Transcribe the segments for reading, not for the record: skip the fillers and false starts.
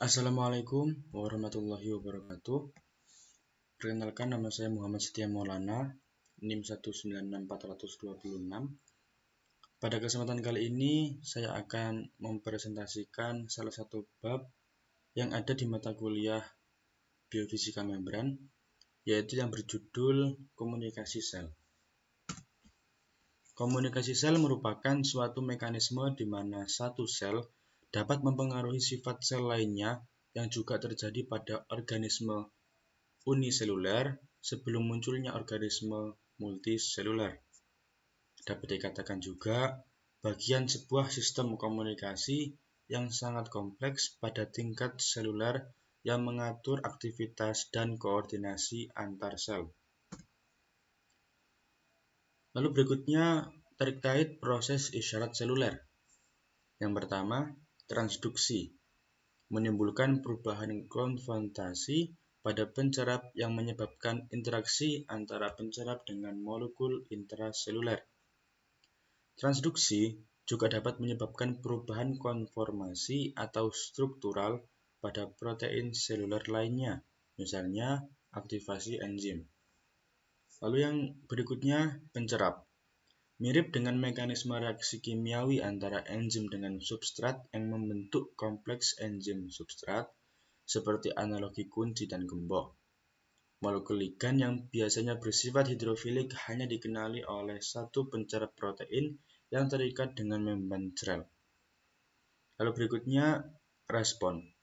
Assalamualaikum warahmatullahi wabarakatuh. Perkenalkan, nama saya Muhammad Setia Maulana, NIM 1964026. Pada kesempatan kali ini saya akan mempresentasikan salah satu bab yang ada di mata kuliah Biofisika Membran, yaitu yang berjudul komunikasi sel. Komunikasi sel merupakan suatu mekanisme di mana satu sel dapat mempengaruhi sifat sel lainnya yang juga terjadi pada organisme uniseluler sebelum munculnya organisme multiseluler. Dapat dikatakan juga bagian sebuah sistem komunikasi yang sangat kompleks pada tingkat seluler yang mengatur aktivitas dan koordinasi antar sel. Lalu berikutnya terkait proses isyarat seluler. Yang pertama, transduksi, menimbulkan perubahan konfrontasi pada pencerap yang menyebabkan interaksi antara pencerap dengan molekul intraseluler. Transduksi juga dapat menyebabkan perubahan konformasi atau struktural pada protein seluler lainnya, misalnya aktivasi enzim. Lalu yang berikutnya, pencerap. Mirip dengan mekanisme reaksi kimiawi antara enzim dengan substrat yang membentuk kompleks enzim substrat, seperti analogi kunci dan gembok. Molekul ligan yang biasanya bersifat hidrofilik hanya dikenali oleh satu pencerap protein yang terikat dengan membran sel. Lalu berikutnya, respon,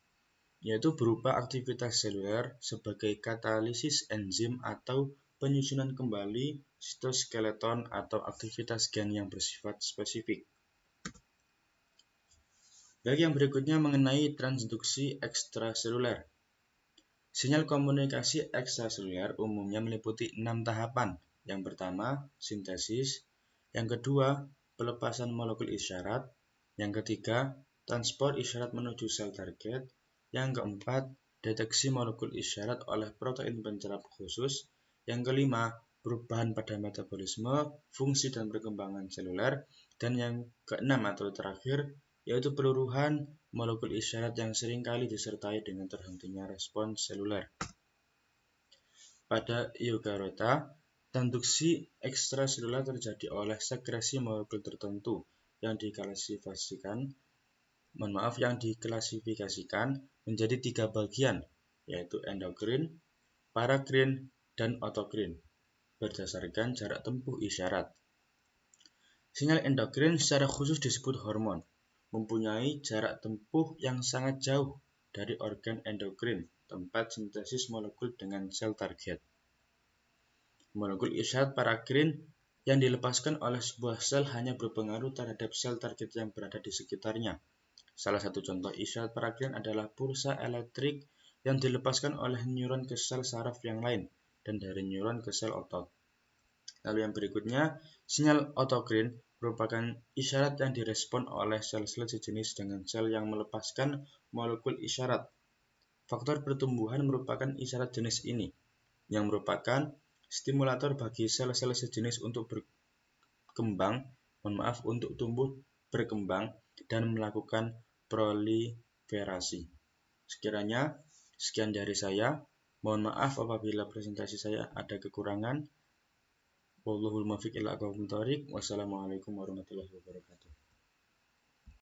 yaitu berupa aktivitas seluler sebagai katalisis enzim atau penyusunan kembali sitoskeleton atau aktivitas gen yang bersifat spesifik. Baik, yang berikutnya mengenai transduksi ekstraseluler. Sinyal komunikasi ekstraseluler umumnya meliputi 6 tahapan. Yang pertama, sintesis. Yang kedua, pelepasan molekul isyarat. Yang ketiga, transport isyarat menuju sel target. Yang keempat, deteksi molekul isyarat oleh protein pencerap khusus. Yang kelima, perubahan pada metabolisme, fungsi dan perkembangan seluler. Dan yang keenam atau terakhir, yaitu peluruhan molekul isyarat yang seringkali disertai dengan terhentinya respons seluler. Pada eukariota, transduksi ekstraseluler terjadi oleh sekresi molekul tertentu yang diklasifikasikan menjadi 3 bagian, yaitu endokrin, parakrin, dan otokrin, berdasarkan jarak tempuh isyarat. Sinyal endokrin secara khusus disebut hormon, mempunyai jarak tempuh yang sangat jauh dari organ endokrin, tempat sintesis molekul dengan sel target. Molekul isyarat parakrin yang dilepaskan oleh sebuah sel hanya berpengaruh terhadap sel target yang berada di sekitarnya. Salah satu contoh isyarat parakrin adalah pulsa elektrik yang dilepaskan oleh neuron ke sel saraf yang lain dan dari neuron ke sel otot. Lalu yang berikutnya, sinyal otokrin merupakan isyarat yang direspon oleh sel-sel sejenis dengan sel yang melepaskan molekul isyarat. Faktor pertumbuhan merupakan isyarat jenis ini, yang merupakan stimulator bagi sel-sel sejenis untuk tumbuh, berkembang, dan melakukan proliferasi. Sekiranya, sekian dari saya. Mohon maaf apabila presentasi saya ada kekurangan. Wallahul muwaffiq ila aqwamit thoriq. Wassalamualaikum warahmatullahi wabarakatuh.